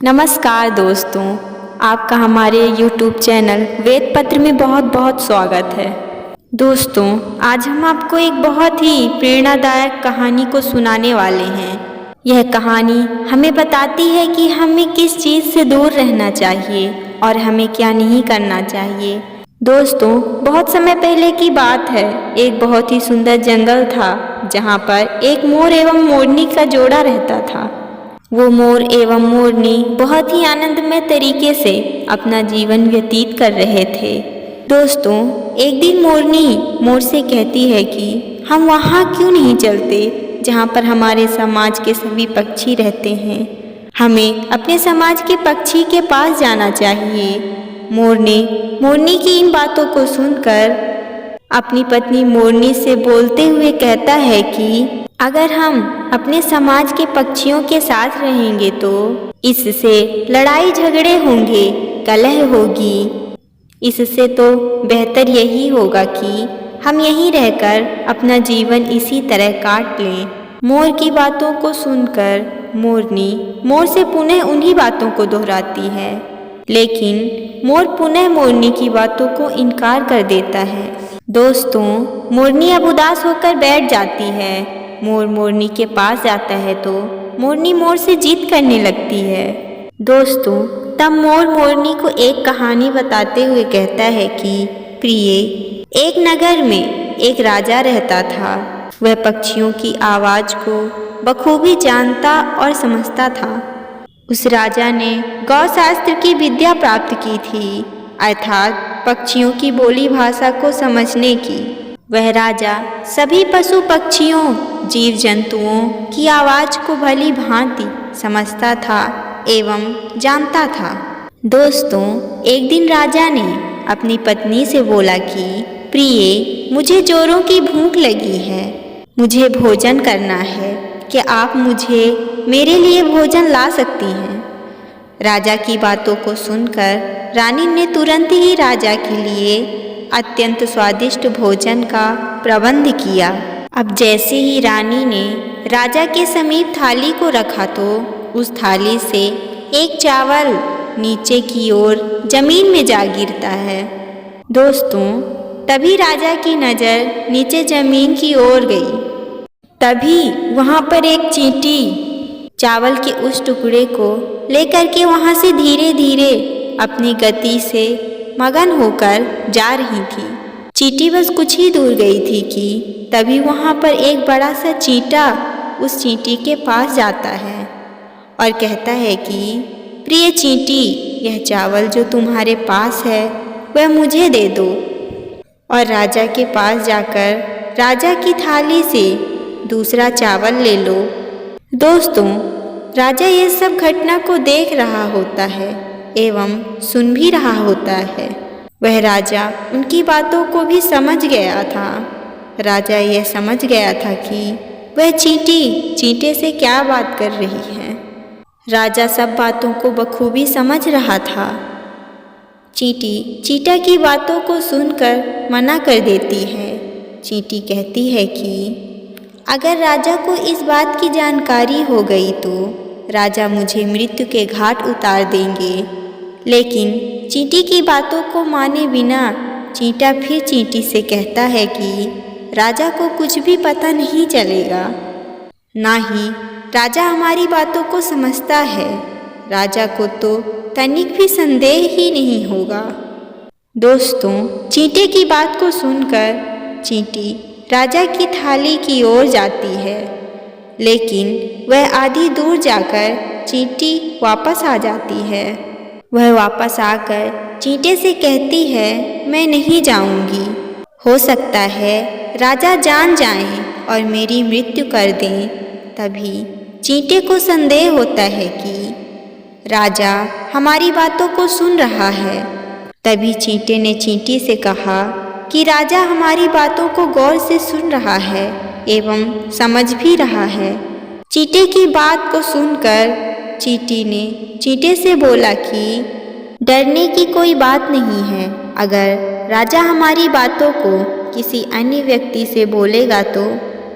नमस्कार दोस्तों, आपका हमारे YouTube चैनल वेद पत्र में बहुत बहुत स्वागत है। दोस्तों, आज हम आपको एक बहुत ही प्रेरणादायक कहानी को सुनाने वाले हैं। यह कहानी हमें बताती है कि हमें किस चीज़ से दूर रहना चाहिए और हमें क्या नहीं करना चाहिए। दोस्तों, बहुत समय पहले की बात है। एक बहुत ही सुंदर जंगल था जहाँ पर एक मोर एवं मोरनी का जोड़ा रहता था। वो मोर एवं मोरनी बहुत ही आनंदमय तरीके से अपना जीवन व्यतीत कर रहे थे। दोस्तों, एक दिन मोरनी मोर से कहती है कि हम वहाँ क्यों नहीं चलते जहाँ पर हमारे समाज के सभी पक्षी रहते हैं। हमें अपने समाज के पक्षी के पास जाना चाहिए। मोर ने मोरनी की इन बातों को सुनकर अपनी पत्नी मोरनी से बोलते हुए कहता है कि अगर हम अपने समाज के पक्षियों के साथ रहेंगे तो इससे लड़ाई झगड़े होंगे, कलह होगी। इससे तो बेहतर यही होगा कि हम यहीं रहकर अपना जीवन इसी तरह काट लें। मोर की बातों को सुनकर मोरनी मोर से पुनः उन्हीं बातों को दोहराती है, लेकिन मोर पुनः मोरनी की बातों को इनकार कर देता है। दोस्तों, मोरनी अब उदास होकर बैठ जाती है। मोर मोरनी के पास जाता है तो मोरनी मोर से जीत करने लगती है। दोस्तों, तब मोर मोरनी को एक कहानी बताते हुए कहता है कि प्रिय, एक नगर में एक राजा रहता था। वह पक्षियों की आवाज़ को बखूबी जानता और समझता था। उस राजा ने गौशास्त्र की विद्या प्राप्त की थी, अर्थात पक्षियों की बोली भाषा को समझने की। वह राजा सभी पशु पक्षियों, जीव जंतुओं की आवाज़ को भली भांति समझता था एवं जानता था। दोस्तों, एक दिन राजा ने अपनी पत्नी से बोला कि प्रिय, मुझे जोरों की भूख लगी है, मुझे भोजन करना है। क्या आप मुझे मेरे लिए भोजन ला सकती हैं? राजा की बातों को सुनकर रानी ने तुरंत ही राजा के लिए अत्यंत स्वादिष्ट भोजन का प्रबंध किया। अब जैसे ही रानी ने राजा के समीप थाली को रखा तो उस थाली से एक चावल नीचे की ओर जमीन में जा गिरता है। दोस्तों, तभी राजा की नज़र नीचे जमीन की ओर गई। तभी वहाँ पर एक चींटी चावल के उस टुकड़े को लेकर के वहाँ से धीरे धीरे अपनी गति से मगन होकर जा रही थी। चींटी बस कुछ ही दूर गई थी कि तभी वहाँ पर एक बड़ा सा चींटा उस चींटी के पास जाता है और कहता है कि प्रिय चींटी, यह चावल जो तुम्हारे पास है वह मुझे दे दो। और राजा के पास जाकर राजा की थाली से दूसरा चावल ले लो। दोस्तों, राजा ये सब घटना को देख रहा होता है एवं सुन भी रहा होता है। वह राजा उनकी बातों को भी समझ गया था। राजा यह समझ गया था कि वह चींटी चींटे से क्या बात कर रही है। राजा सब बातों को बखूबी समझ रहा था। चींटी चींटा की बातों को सुनकर मना कर देती है। चींटी कहती है कि अगर राजा को इस बात की जानकारी हो गई तो राजा मुझे मृत्यु के घाट उतार देंगे। लेकिन चींटी की बातों को माने बिना चींटा फिर चींटी से कहता है कि राजा को कुछ भी पता नहीं चलेगा, ना ही राजा हमारी बातों को समझता है। राजा को तो तनिक भी संदेह ही नहीं होगा। दोस्तों, चींटे की बात को सुनकर चींटी राजा की थाली की ओर जाती है, लेकिन वह आधी दूर जाकर चींटी वापस आ जाती है। वह वापस आकर चींटे से कहती है, मैं नहीं जाऊंगी। हो सकता है राजा जान जाएं और मेरी मृत्यु कर दें। तभी चींटे को संदेह होता है कि राजा हमारी बातों को सुन रहा है। तभी चींटे ने चींटी से कहा कि राजा हमारी बातों को गौर से सुन रहा है एवं समझ भी रहा है। चींटे की बात को सुनकर चींटी ने चींटे से बोला कि डरने की कोई बात नहीं है। अगर राजा हमारी बातों को किसी अन्य व्यक्ति से बोलेगा तो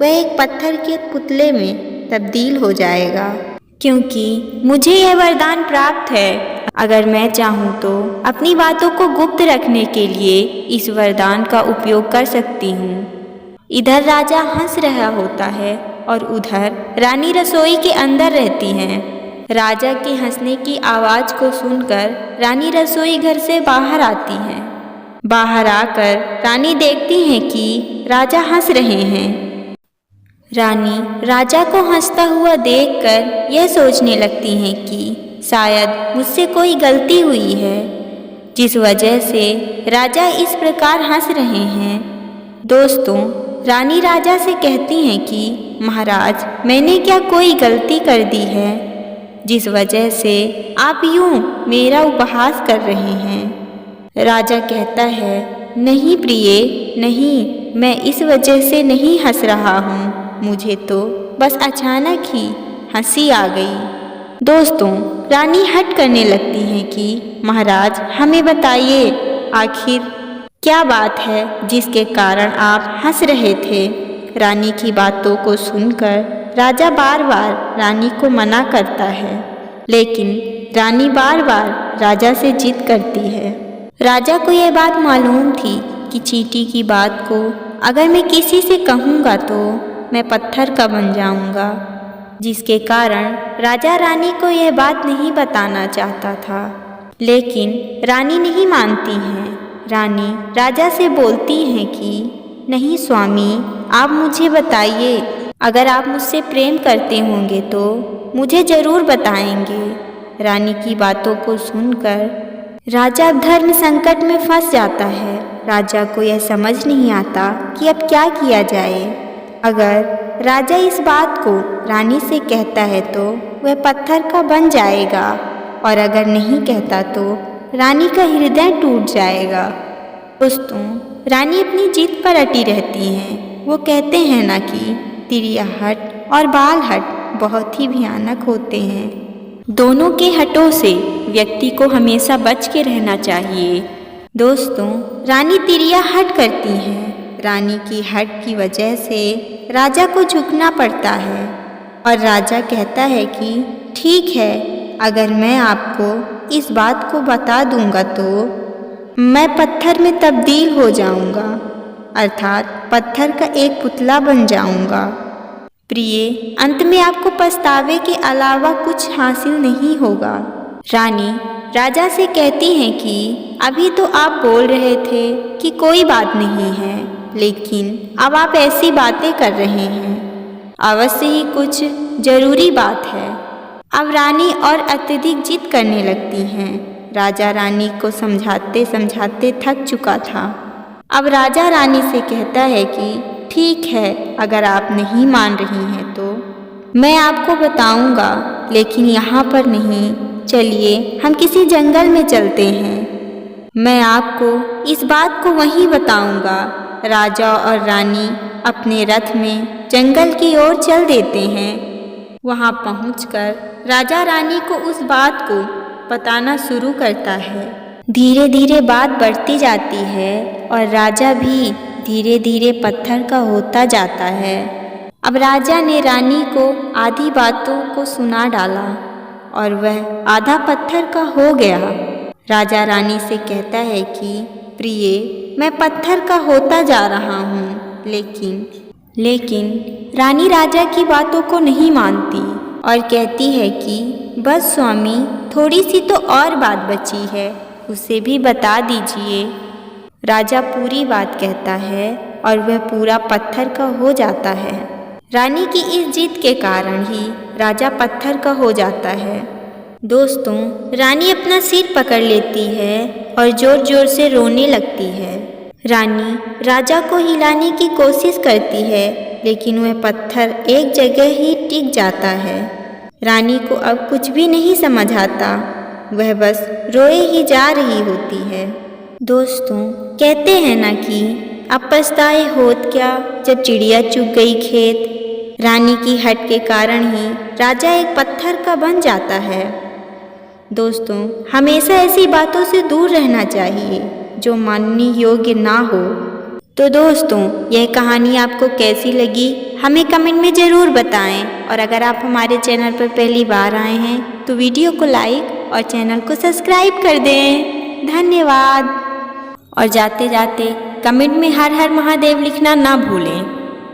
वह एक पत्थर के पुतले में तब्दील हो जाएगा। क्योंकि मुझे यह वरदान प्राप्त है। अगर मैं चाहूँ तो अपनी बातों को गुप्त रखने के लिए इस वरदान का उपयोग कर सकती हूँ। इधर राजा हंस रहा होता है और उधर रानी रसोई के अंदर रहती हैं। राजा के हंसने की आवाज़ को सुनकर रानी रसोई घर से बाहर आती हैं। बाहर आकर रानी देखती हैं कि राजा हंस रहे हैं। रानी राजा को हंसता हुआ देखकर यह सोचने लगती हैं कि शायद मुझसे कोई गलती हुई है, जिस वजह से राजा इस प्रकार हंस रहे हैं। दोस्तों, रानी राजा से कहती हैं कि महाराज, मैंने क्या कोई गलती कर दी है जिस वजह से आप यूं मेरा उपहास कर रहे हैं? राजा कहता है, नहीं प्रिय, नहीं, मैं इस वजह से नहीं हंस रहा हूँ, मुझे तो बस अचानक ही हंसी आ गई। दोस्तों, रानी हट करने लगती हैं कि महाराज, हमें बताइए आखिर क्या बात है जिसके कारण आप हंस रहे थे। रानी की बातों को सुनकर राजा बार बार रानी को मना करता है, लेकिन रानी बार बार राजा से जिद करती है। राजा को यह बात मालूम थी कि चींटी की बात को अगर मैं किसी से कहूँगा तो मैं पत्थर का बन जाऊँगा, जिसके कारण राजा रानी को यह बात नहीं बताना चाहता था। लेकिन रानी नहीं मानती हैं। रानी राजा से बोलती हैं कि नहीं स्वामी, आप मुझे बताइए, अगर आप मुझसे प्रेम करते होंगे तो मुझे ज़रूर बताएंगे। रानी की बातों को सुनकर राजा धर्म संकट में फंस जाता है। राजा को यह समझ नहीं आता कि अब क्या किया जाए। अगर राजा इस बात को रानी से कहता है तो वह पत्थर का बन जाएगा, और अगर नहीं कहता तो रानी का हृदय टूट जाएगा। दोस्तों, रानी अपनी जिद पर अटी रहती हैं। वो कहते हैं ना कि तिरियाहट और बालहट बहुत ही भयानक होते हैं। दोनों के हटों से व्यक्ति को हमेशा बच के रहना चाहिए। दोस्तों, रानी तिरियाहट करती हैं। रानी की हट की वजह से राजा को झुकना पड़ता है, और राजा कहता है कि ठीक है, अगर मैं आपको इस बात को बता दूंगा तो मैं पत्थर में तब्दील हो जाऊंगा, अर्थात पत्थर का एक पुतला बन जाऊंगा। प्रिय, अंत में आपको पछतावे के अलावा कुछ हासिल नहीं होगा। रानी राजा से कहती हैं कि अभी तो आप बोल रहे थे कि कोई बात नहीं है, लेकिन अब आप ऐसी बातें कर रहे हैं, अवश्य ही कुछ जरूरी बात है। अब रानी और अत्यधिक जिद करने लगती हैं। राजा रानी को समझाते समझाते थक चुका था। अब राजा रानी से कहता है कि ठीक है, अगर आप नहीं मान रही हैं तो मैं आपको बताऊंगा, लेकिन यहाँ पर नहीं। चलिए हम किसी जंगल में चलते हैं, मैं आपको इस बात को वहीं बताऊंगा। राजा और रानी अपने रथ में जंगल की ओर चल देते हैं। वहाँ पहुंचकर राजा रानी को उस बात को बताना शुरू करता है। धीरे धीरे बात बढ़ती जाती है और राजा भी धीरे धीरे पत्थर का होता जाता है। अब राजा ने रानी को आधी बातों को सुना डाला और वह आधा पत्थर का हो गया। राजा रानी से कहता है कि प्रिय, मैं पत्थर का होता जा रहा हूँ, लेकिन रानी राजा की बातों को नहीं मानती और कहती है कि बस स्वामी, थोड़ी सी तो और बात बची है, उसे भी बता दीजिए। राजा पूरी बात कहता है और वह पूरा पत्थर का हो जाता है। रानी की इस जिद के कारण ही राजा पत्थर का हो जाता है। दोस्तों, रानी अपना सिर पकड़ लेती है और जोर जोर से रोने लगती है। रानी राजा को हिलाने की कोशिश करती है, लेकिन वह पत्थर एक जगह ही टिक जाता है। रानी को अब कुछ भी नहीं समझ आता, वह बस रोए ही जा रही होती है। दोस्तों, कहते हैं ना कि अब पछताए होत क्या, जब चिड़िया चुग गई खेत। रानी की हट के कारण ही राजा एक पत्थर का बन जाता है। दोस्तों, हमेशा ऐसी बातों से दूर रहना चाहिए जो मानने योग्य ना हो। तो दोस्तों, यह कहानी आपको कैसी लगी हमें कमेंट में ज़रूर बताएं। और अगर आप हमारे चैनल पर पहली बार आए हैं तो वीडियो को लाइक और चैनल को सब्सक्राइब कर दें। धन्यवाद। और जाते जाते कमेंट में हर हर महादेव लिखना ना भूलें।